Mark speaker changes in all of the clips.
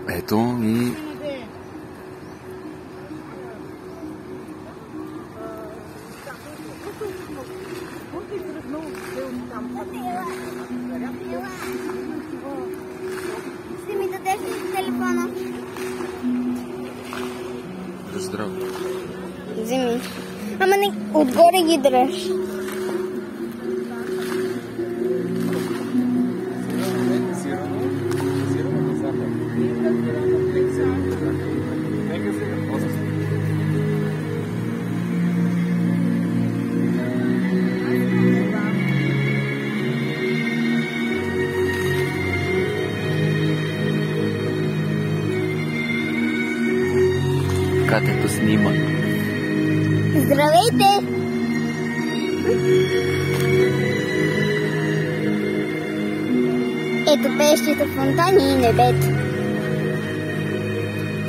Speaker 1: Ето и...
Speaker 2: Ще ми дадеш ли телефона?
Speaker 1: Здраво.
Speaker 2: Вземи. Ама не, отгоре ги дръж.
Speaker 1: Катето снима.
Speaker 2: Здравейте! Ето пеещите фонтани и небето.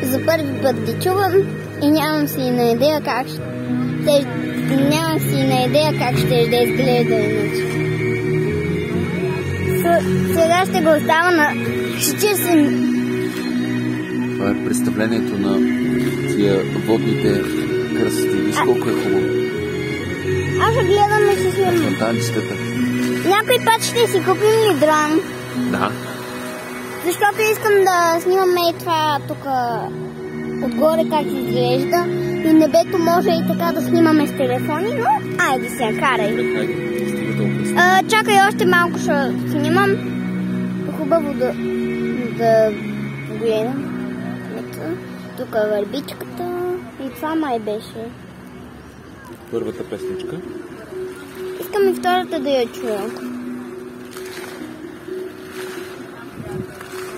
Speaker 2: За първи път ги чувам и нямам си на идея как ще... Нямам си на идея как ще да изглежда иначе. Сега ще го оставя на 40.
Speaker 1: Това е представлението на тия водните красоти. Виж колко е хубаво.
Speaker 2: Аз ще гледам и ще снимам.
Speaker 1: Фонтанчетата.
Speaker 2: Някой път ще си купим ли дрон?
Speaker 1: Да.
Speaker 2: Защото искам да снимаме и това тук отгоре как изглежда. И небето може и така да снимаме с телефони, но айде сега, карай. Чакай още малко, ще снимам. Хубаво да гледам. Тук върбичката и това май беше.
Speaker 1: Първата песничка.
Speaker 2: Искам и втората да я чуя.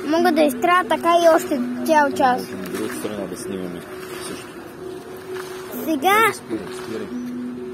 Speaker 2: Мога да изтрая така и още цял час.
Speaker 1: От другата страна да снимаме също.
Speaker 2: Сега...
Speaker 1: Спирай.